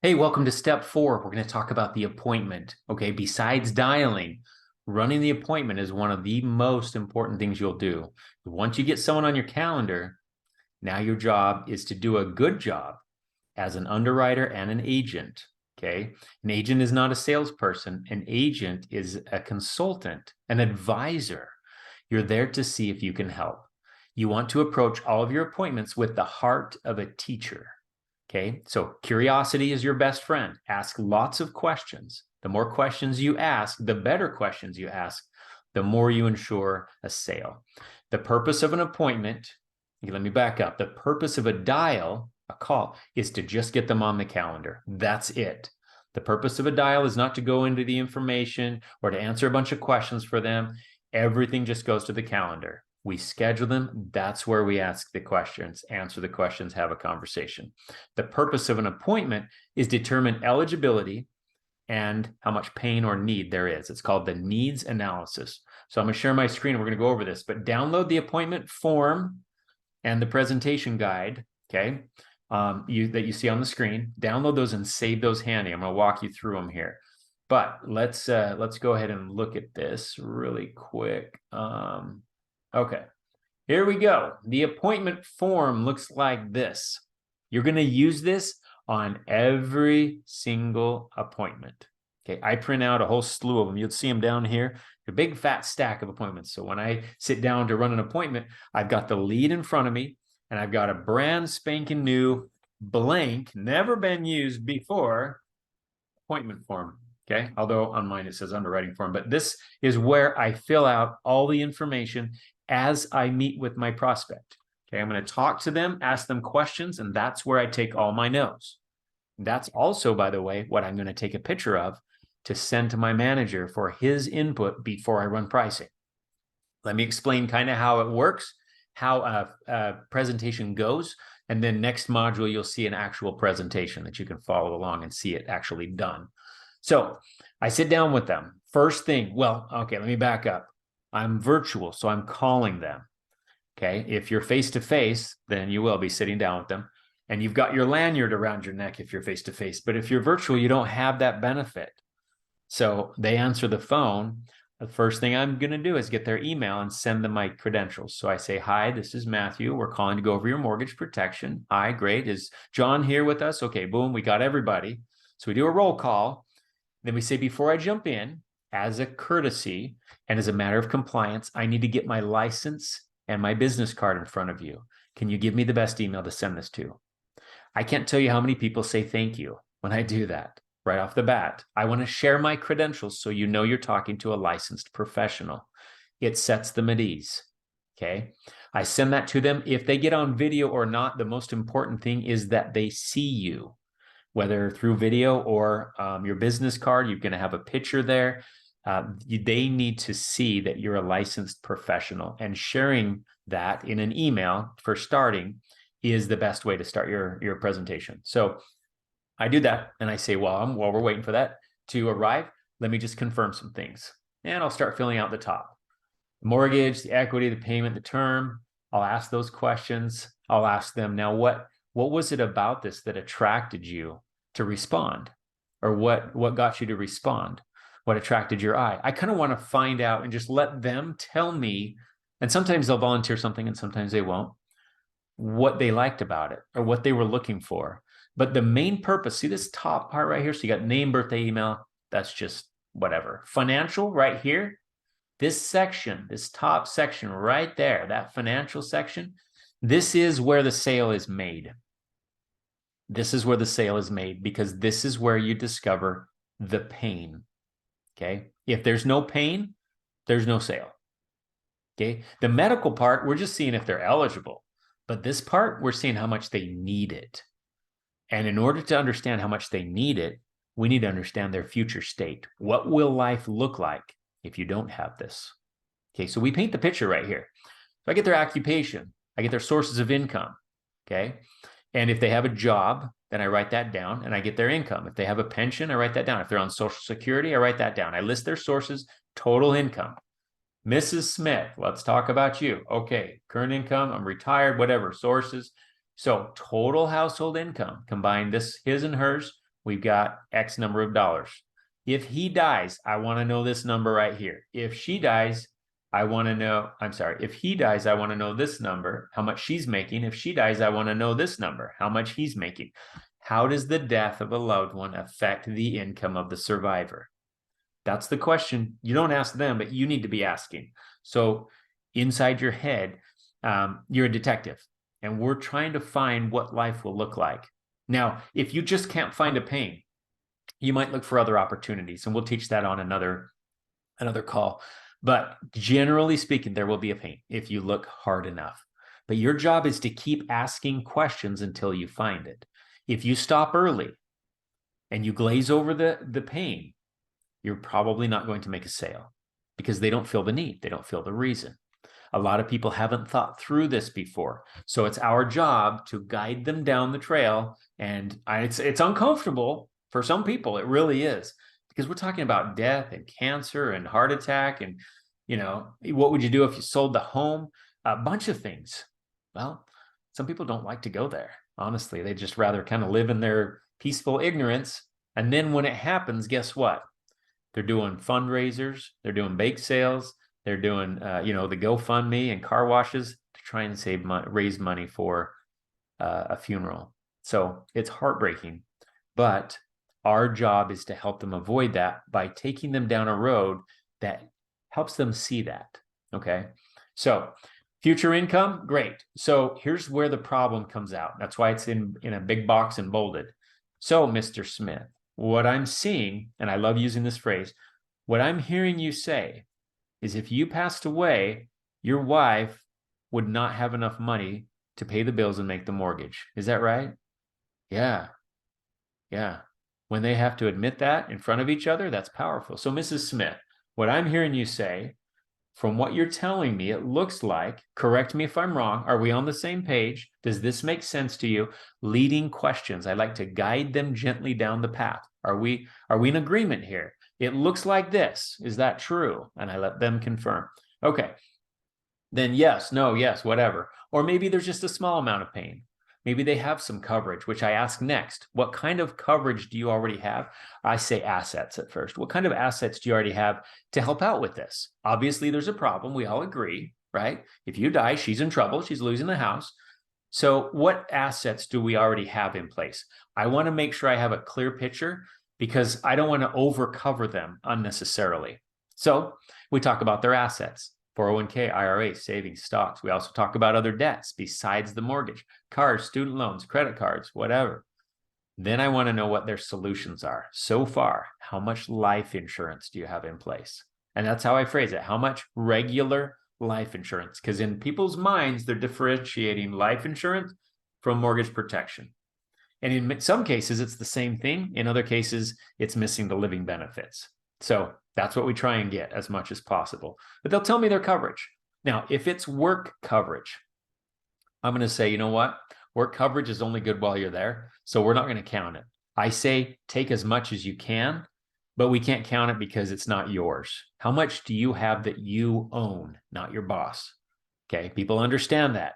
Hey, welcome to step 4. We're going to talk about the appointment. Okay, besides dialing, running the appointment is one of the most important things you'll do. Once you get someone on your calendar, now your job is to do a good job as an underwriter and an agent. Okay, an agent is not a salesperson, an agent is a consultant, an advisor. You're there to see if you can help. You want to approach all of your appointments with the heart of a teacher. Okay, so curiosity is your best friend. Ask lots of questions. The more questions you ask, the better questions you ask, the more you ensure a sale. The purpose of an appointment, let me back up. The purpose of a dial, a call, is to just get them on the calendar. That's it. The purpose of a dial is not to go into the information or to answer a bunch of questions for them. Everything just goes to the calendar. We schedule them. That's where we ask the questions, answer the questions, have a conversation. The purpose of an appointment is determine eligibility and how much pain or need there is. It's called the needs analysis. So I'm going to share my screen and we're going to go over this, but download the appointment form and the presentation guide, okay, that you see on the screen. Download those and save those handy. I'm going to walk you through them here. But let's go ahead and look at this really quick. Okay, here we go. The appointment form looks like this. You're going to use this on every single appointment. Okay, I print out a whole slew of them. You'll see them down here, a big fat stack of appointments. So when I sit down to run an appointment, I've got the lead in front of me and I've got a brand spanking new blank, never been used before appointment form. Okay, although on mine it says underwriting form, but this is where I fill out all the information as I meet with my prospect. Okay, I'm going to talk to them, ask them questions, and that's where I take all my notes. That's also, by the way, what I'm going to take a picture of to send to my manager for his input before I run pricing. Let me explain kind of how it works, how a presentation goes, and then next module, you'll see an actual presentation that you can follow along and see it actually done. So I sit down with them. First thing, well, okay, let me back up. I'm virtual, so I'm calling them. Okay, if you're face-to-face, then you will be sitting down with them. And you've got your lanyard around your neck if you're face-to-face. But if you're virtual, you don't have that benefit. So they answer the phone. The first thing I'm going to do is get their email and send them my credentials. So I say, hi, this is Matthew. We're calling to go over your mortgage protection. Hi, great. Is John here with us? Okay, boom, we got everybody. So we do a roll call. Then we say, before I jump in, as a courtesy and as a matter of compliance, I need to get my license and my business card in front of you. Can you give me the best email to send this to? I can't tell you how many people say thank you when I do that right off the bat. I want to share my credentials so you know you're talking to a licensed professional. It sets them at ease. Okay. I send that to them. If they get on video or not, the most important thing is that they see you, whether through video or your business card. You're going to have a picture there. They need to see that you're a licensed professional, and sharing that in an email for starting is the best way to start your presentation. So I do that and I say, well, while we're waiting for that to arrive, let me just confirm some things. And I'll start filling out the top. The mortgage, the equity, the payment, the term. I'll ask those questions. I'll ask them, now what was it about this that attracted you to respond? Or what got you to respond? What attracted your eye? I kind of want to find out and just let them tell me, and sometimes they'll volunteer something and sometimes they won't, what they liked about it or what they were looking for. But the main purpose, see this top part right here? So you got name, birthday, email. That's just whatever. Financial right here. This section, this top section right there, that financial section, this is where the sale is made. This is where the sale is made because this is where you discover the pain. Okay. If there's no pain, there's no sale. Okay. The medical part, we're just seeing if they're eligible. But this part, we're seeing how much they need it. And in order to understand how much they need it, we need to understand their future state. What will life look like if you don't have this? Okay, so we paint the picture right here. So I get their occupation, I get their sources of income, okay? And if they have a job, then I write that down and I get their income. If they have a pension, I write that down. If they're on Social Security, I write that down. I list their sources, total income. Mrs. Smith, let's talk about you. Okay, current income, I'm retired, whatever, sources. So total household income, combine this, his and hers, we've got X number of dollars. If he dies, I want to know this number right here. If she dies, I want to know, I'm sorry, if he dies, I want to know this number, how much she's making. If she dies, I want to know this number, how much he's making. How does the death of a loved one affect the income of the survivor? That's the question. You don't ask them, but you need to be asking. So inside your head, you're a detective, and we're trying to find what life will look like. Now, if you just can't find a pain, you might look for other opportunities, and we'll teach that on another call. But generally speaking, there will be a pain if you look hard enough. But your job is to keep asking questions until you find it. If you stop early and you glaze over the pain, you're probably not going to make a sale because they don't feel the need. They don't feel the reason. A lot of people haven't thought through this before. So it's our job to guide them down the trail. And it's uncomfortable for some people. It really is, because we're talking about death and cancer and heart attack. And, what would you do if you sold the home? A bunch of things. Well, some people don't like to go there. Honestly, they just rather kind of live in their peaceful ignorance. And then when it happens, guess what? They're doing fundraisers. They're doing bake sales. They're doing, the GoFundMe and car washes to try and raise money for a funeral. So it's heartbreaking, but our job is to help them avoid that by taking them down a road that helps them see that. Okay. So future income, great. So here's where the problem comes out. That's why it's in a big box and bolded. So, Mr. Smith, what I'm seeing, and I love using this phrase, what I'm hearing you say is if you passed away, your wife would not have enough money to pay the bills and make the mortgage. Is that right? Yeah. Yeah. When they have to admit that in front of each other, that's powerful. So, Mrs. Smith, what I'm hearing you say, from what you're telling me, it looks like, correct me if I'm wrong, are we on the same page? Does this make sense to you? Leading questions. I like to guide them gently down the path. Are we in agreement here? It looks like this. Is that true? And I let them confirm. Okay. Then yes, no, yes, whatever. Or maybe there's just a small amount of pain. Maybe they have some coverage, which I ask next. What kind of coverage do you already have? I say assets at first. What kind of assets do you already have to help out with this? Obviously, there's a problem. We all agree, right? If you die, she's in trouble. She's losing the house. So what assets do we already have in place? I want to make sure I have a clear picture because I don't want to overcover them unnecessarily. So we talk about their assets. 401k, IRA, savings, stocks. We also talk about other debts besides the mortgage, cars, student loans, credit cards, whatever. Then I want to know what their solutions are. So far, how much life insurance do you have in place? And that's how I phrase it. How much regular life insurance? Because in people's minds, they're differentiating life insurance from mortgage protection. And in some cases, it's the same thing. In other cases, it's missing the living benefits. So that's what we try and get as much as possible. But they'll tell me their coverage. Now, if it's work coverage, I'm going to say, you know what? Work coverage is only good while you're there. So we're not going to count it. I say take as much as you can, but we can't count it because it's not yours. How much do you have that you own, not your boss? Okay. People understand that.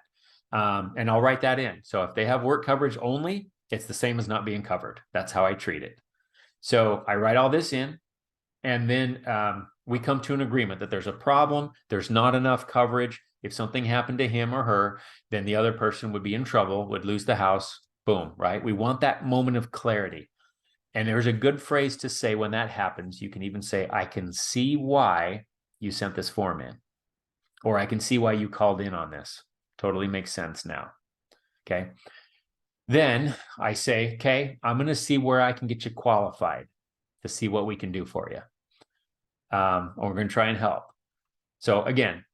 And I'll write that in. So if they have work coverage only, it's the same as not being covered. That's how I treat it. So I write all this in. And then we come to an agreement that there's a problem. There's not enough coverage. If something happened to him or her, then the other person would be in trouble, would lose the house. Boom, right? We want that moment of clarity. And there's a good phrase to say when that happens. You can even say, I can see why you sent this form in, or I can see why you called in on this. Totally makes sense now. Okay. Then I say, okay, I'm going to see where I can get you qualified to see what we can do for you. Or we're going to try and help. So again,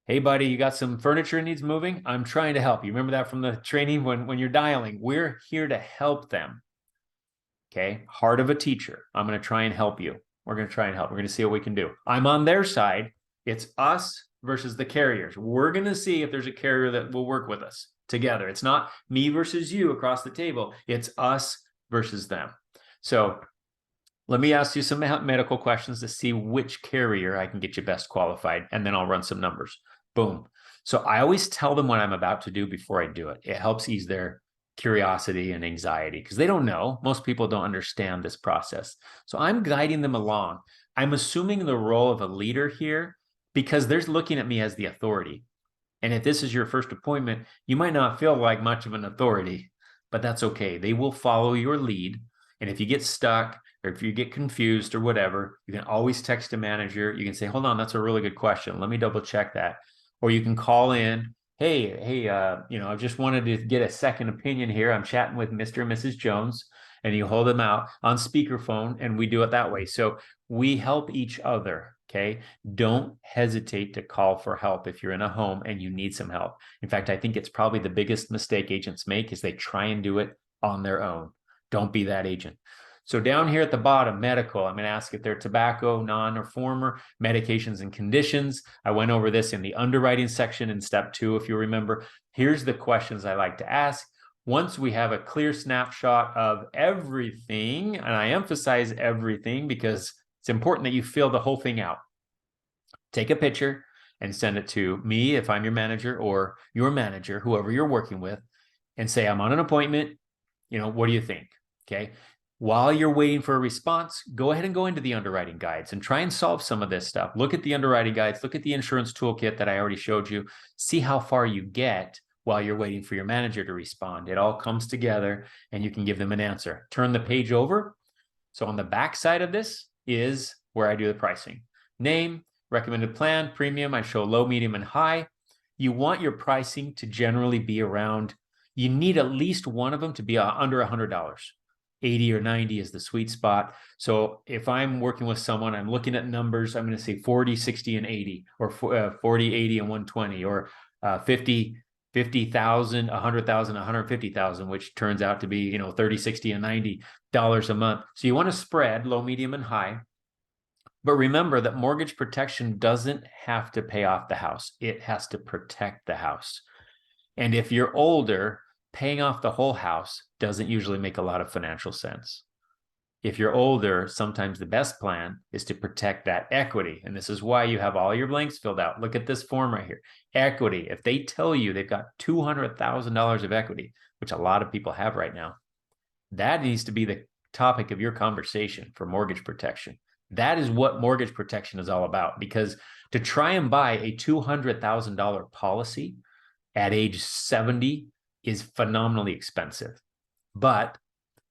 hey, buddy, you got some furniture needs moving? I'm trying to help you. Remember that from the training when you're dialing? We're here to help them. Okay. Heart of a teacher. I'm going to try and help you. We're going to try and help. We're going to see what we can do. I'm on their side. It's us versus the carriers. We're going to see if there's a carrier that will work with us together. It's not me versus you across the table. It's us versus them. So let me ask you some medical questions to see which carrier I can get you best qualified, and then I'll run some numbers. Boom. So I always tell them what I'm about to do before I do it. It helps ease their curiosity and anxiety because they don't know. Most people don't understand this process. So I'm guiding them along. I'm assuming the role of a leader here because they're looking at me as the authority. And if this is your first appointment, you might not feel like much of an authority, but that's okay. They will follow your lead. And if you get stuck or if you get confused or whatever, you can always text a manager. You can say, hold on, that's a really good question. Let me double check that. Or you can call in. Hey, I just wanted to get a second opinion here. I'm chatting with Mr. and Mrs. Jones, and you hold them out on speakerphone, and we do it that way. So we help each other. Okay. Don't hesitate to call for help if you're in a home and you need some help. In fact, I think it's probably the biggest mistake agents make is they try and do it on their own. Don't be that agent. So down here at the bottom, medical, I'm going to ask if they're tobacco, non or former, medications and conditions. I went over this in the underwriting section in step 2, if you remember. Here's the questions I like to ask. Once we have a clear snapshot of everything, and I emphasize everything because it's important that you fill the whole thing out. Take a picture and send it to me if I'm your manager or your manager, whoever you're working with, and say, I'm on an appointment. What do you think? Okay. While you're waiting for a response, go ahead and go into the underwriting guides and try and solve some of this stuff. Look at the underwriting guides, look at the insurance toolkit that I already showed you, see how far you get while you're waiting for your manager to respond. It all comes together and you can give them an answer. Turn the page over. So on the back side of this is where I do the pricing. Name, recommended plan, premium, I show low, medium, and high. You want your pricing to generally be around, you need at least one of them to be under $100. 80 or 90 is the sweet spot. So if I'm working with someone, I'm looking at numbers, I'm going to say 40, 60, and 80, or 40, 80, and 120, or 50,000, 100,000, 150,000, which turns out to be, 30, 60, and $90 a month. So you want to spread low, medium, and high. But remember that mortgage protection doesn't have to pay off the house. It has to protect the house. And if you're older, paying off the whole house doesn't usually make a lot of financial sense. If you're older, sometimes the best plan is to protect that equity. And this is why you have all your blanks filled out. Look at this form right here. Equity. If they tell you they've got $200,000 of equity, which a lot of people have right now, that needs to be the topic of your conversation for mortgage protection. That is what mortgage protection is all about, because to try and buy a $200,000 policy at age 70 is phenomenally expensive. But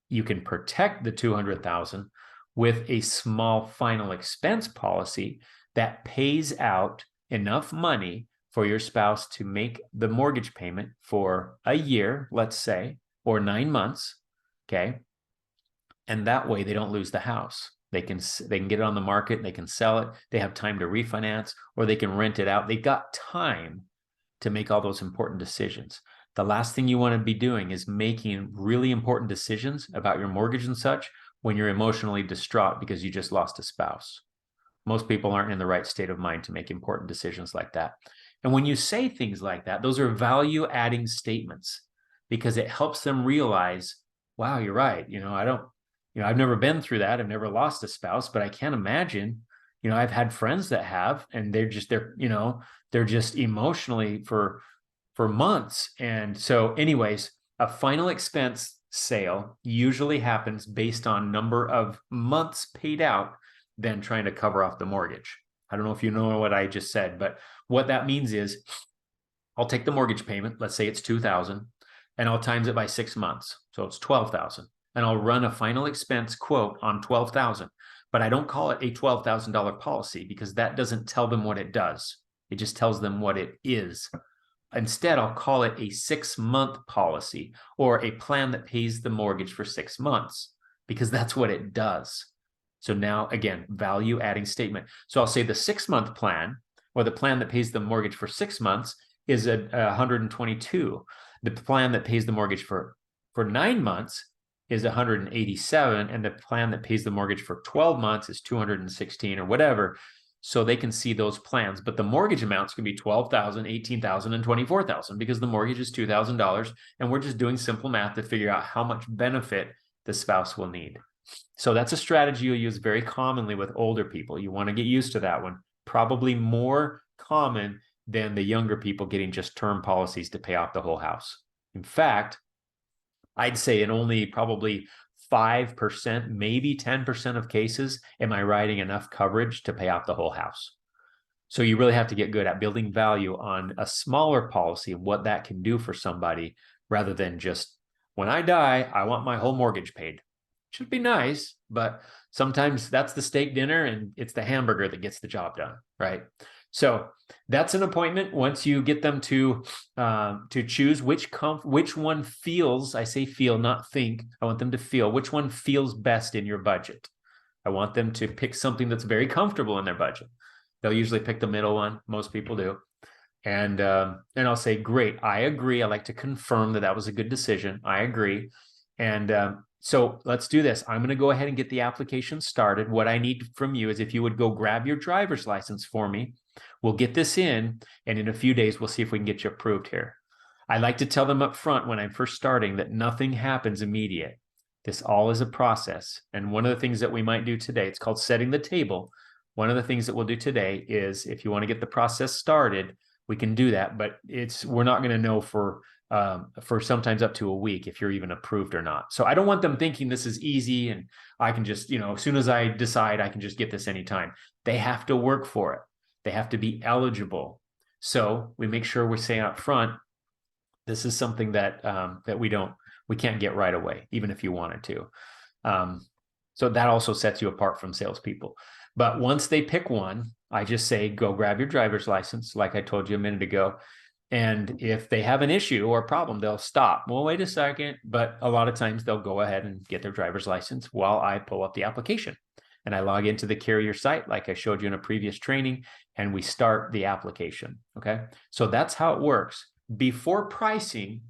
you can protect the $200,000 with a small final expense policy that pays out enough money for your spouse to make the mortgage payment for a year, let's say, or 9 months. Okay. And that way they don't lose the house. They can get it on the market, they can sell it, they have time to refinance, or they can rent it out. They've got time to make all those important decisions. The last thing you want to be doing is making really important decisions about your mortgage and such when you're emotionally distraught because you just lost a spouse. Most people aren't in the right state of mind to make important decisions like that. And when you say things like that, those are value-adding statements because it helps them realize, wow, you're right. I've never been through that. I've never lost a spouse, but I can't imagine, I've had friends that have, and they're just emotionally for months. And so anyways, a final expense sale usually happens based on number of months paid out than trying to cover off the mortgage. I don't know if you know what I just said, but what that means is I'll take the mortgage payment, let's say it's $2,000, and I'll times it by 6 months. So it's $12,000. And I'll run a final expense quote on $12,000. But I don't call it a $12,000 policy because that doesn't tell them what it does. It just tells them what it is. Instead, I'll call it a 6-month policy or a plan that pays the mortgage for 6 months because that's what it does. So now, again, value adding statement. So I'll say the 6-month plan or the plan that pays the mortgage for 6 months is a 122. The plan that pays the mortgage for 9 months is 187. And the plan that pays the mortgage for 12 months is 216 or whatever. So they can see those plans, but the mortgage amounts can be $12,000, $18,000, and $24,000 because the mortgage is $2,000, and we're just doing simple math to figure out how much benefit the spouse will need. So that's a strategy you'll use very commonly with older people. You want to get used to that one. Probably more common than the younger people getting just term policies to pay off the whole house. In fact, I'd say in only probably 5%, maybe 10% of cases, am I writing enough coverage to pay off the whole house. So you really have to get good at building value on a smaller policy and what that can do for somebody, rather than just, when I die, I want my whole mortgage paid. Should be nice, but sometimes that's the steak dinner and it's the hamburger that gets the job done, right? So that's an appointment. Once you get them to choose which one feels, I say feel, not think. I want them to feel which one feels best in your budget. I want them to pick something that's very comfortable in their budget. They'll usually pick the middle one. Most people do. And I'll say, great, I agree. I like to confirm that that was a good decision. I agree. And so let's do this. I'm going to go ahead and get the application started. What I need from you is if you would go grab your driver's license for me. We'll get this in, and in a few days, we'll see if we can get you approved here. I like to tell them up front when I'm first starting that nothing happens immediate. This all is a process. And one of the things that we might do today, it's called setting the table. One of the things that we'll do today is, if you want to get the process started, we can do that, but we're not going to know for sometimes up to a week if you're even approved or not. So I don't want them thinking this is easy and I can just, as soon as I decide, I can just get this anytime. They have to work for it. They have to be eligible. So we make sure we say up front, this is something that we can't get right away, even if you wanted to. So that also sets you apart from salespeople. But once they pick one, I just say, go grab your driver's license, like I told you a minute ago. And if they have an issue or a problem, they'll stop. Well, wait a second. But a lot of times they'll go ahead and get their driver's license while I pull up the application. And I log into the carrier site, like I showed you in a previous training, and we start the application. Okay. So that's how it works. Before pricing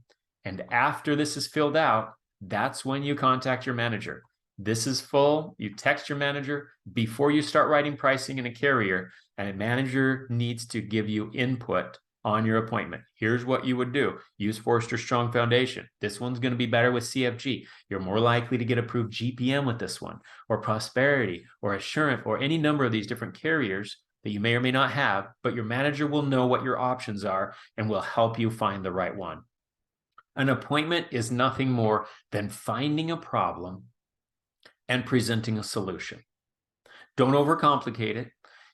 and after this is filled out, that's when you contact your manager. This is full. You text your manager before you start writing pricing in a carrier, and a manager needs to give you input on your appointment. Here's what you would do. Use Forrester Strong Foundation. This one's going to be better with CFG. You're more likely to get approved GPM with this one, or Prosperity, or Assurant, or any number of these different carriers that you may or may not have, but your manager will know what your options are and will help you find the right one. An appointment is nothing more than finding a problem and presenting a solution. Don't overcomplicate it.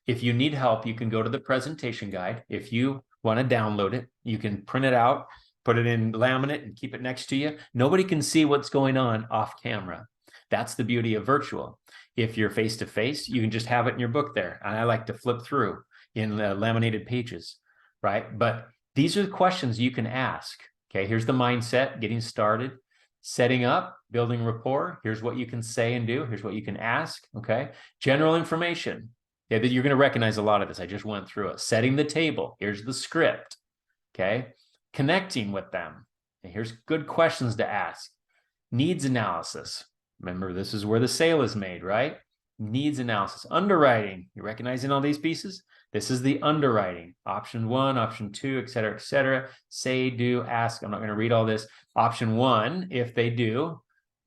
If you need help, you can go to the presentation guide. If you want to download it, you can print it out, put it in laminate, and keep it next to you. Nobody can see what's going on off camera. That's the beauty of virtual. If you're face-to-face, you can just have it in your book there. And I like to flip through in laminated pages, right? But these are the questions you can ask. Okay, here's the mindset, getting started, setting up, building rapport. Here's what you can say and do. Here's what you can ask, okay? General information. Yeah, you're going to recognize a lot of this. I just went through it. Setting the table. Here's the script, okay? Connecting with them. And here's good questions to ask. Needs analysis. Remember, this is where the sale is made, right? Needs analysis. Underwriting. You recognizing all these pieces? This is the underwriting. Option 1, option 2, et cetera, et cetera. Say, do, ask. I'm not going to read all this. Option 1, if they do,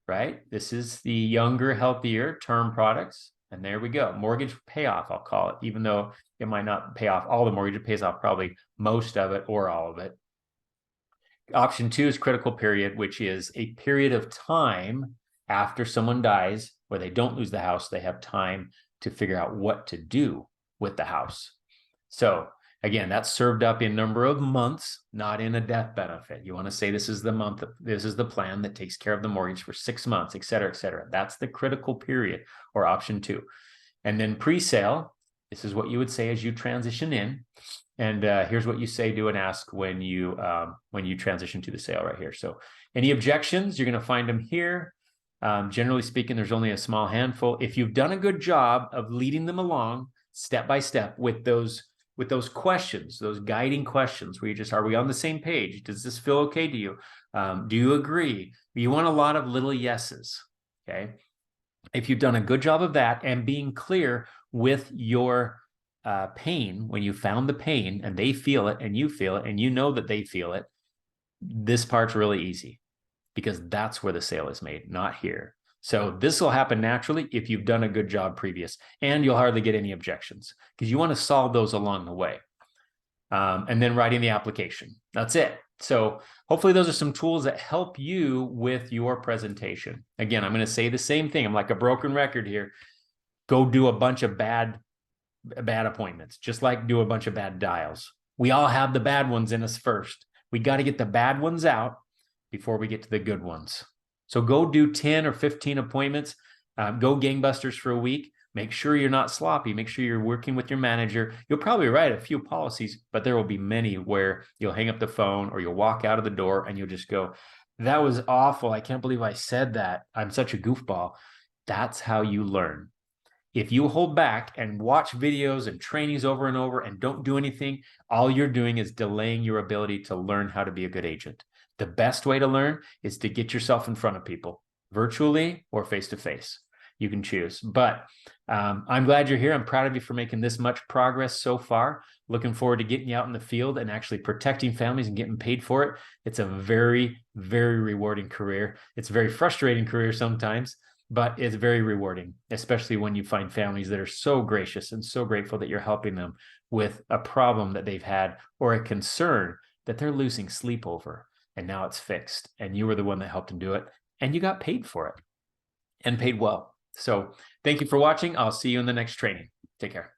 right? This is the younger, healthier term products. And there we go. Mortgage payoff, I'll call it, even though it might not pay off all the mortgage. It pays off probably most of it or all of it. Option 2 is critical period, which is a period of time after someone dies where they don't lose the house. They have time to figure out what to do with the house. So again, that's served up in number of months, not in a death benefit. You want to say this is the month, this is the plan that takes care of the mortgage for 6 months, et cetera, et cetera. That's the critical period, or option 2. And then pre-sale, this is what you would say as you transition in. And here's what you say, do, and ask when you transition to the sale right here. So any objections, you're going to find them here. Generally speaking, there's only a small handful. If you've done a good job of leading them along step by step with those questions, those guiding questions, where you just, are we on the same page? Does this feel okay to you? Do you agree? You want a lot of little yeses, okay? If you've done a good job of that and being clear with your pain, when you found the pain and they feel it and you feel it and you know that they feel it, this part's really easy because that's where the sale is made, not here. So this will happen naturally if you've done a good job previous, and you'll hardly get any objections because you want to solve those along the way. and then writing the application. That's it. So hopefully those are some tools that help you with your presentation. Again, I'm going to say the same thing. I'm like a broken record here. Go do a bunch of bad appointments, just like do a bunch of bad dials. We all have the bad ones in us first. We got to get the bad ones out before we get to the good ones. So go do 10 or 15 appointments. Go gangbusters for a week. Make sure you're not sloppy. Make sure you're working with your manager. You'll probably write a few policies, but there will be many where you'll hang up the phone or you'll walk out of the door and you'll just go, that was awful. I can't believe I said that. I'm such a goofball. That's how you learn. If you hold back and watch videos and trainings over and over and don't do anything, all you're doing is delaying your ability to learn how to be a good agent. The best way to learn is to get yourself in front of people, virtually or face-to-face. You can choose. But I'm glad you're here. I'm proud of you for making this much progress so far. Looking forward to getting you out in the field and actually protecting families and getting paid for it. It's a very, very rewarding career. It's a very frustrating career sometimes, but it's very rewarding, especially when you find families that are so gracious and so grateful that you're helping them with a problem that they've had or a concern that they're losing sleep over. And now it's fixed. And you were the one that helped them do it. And you got paid for it and paid well. So thank you for watching. I'll see you in the next training. Take care.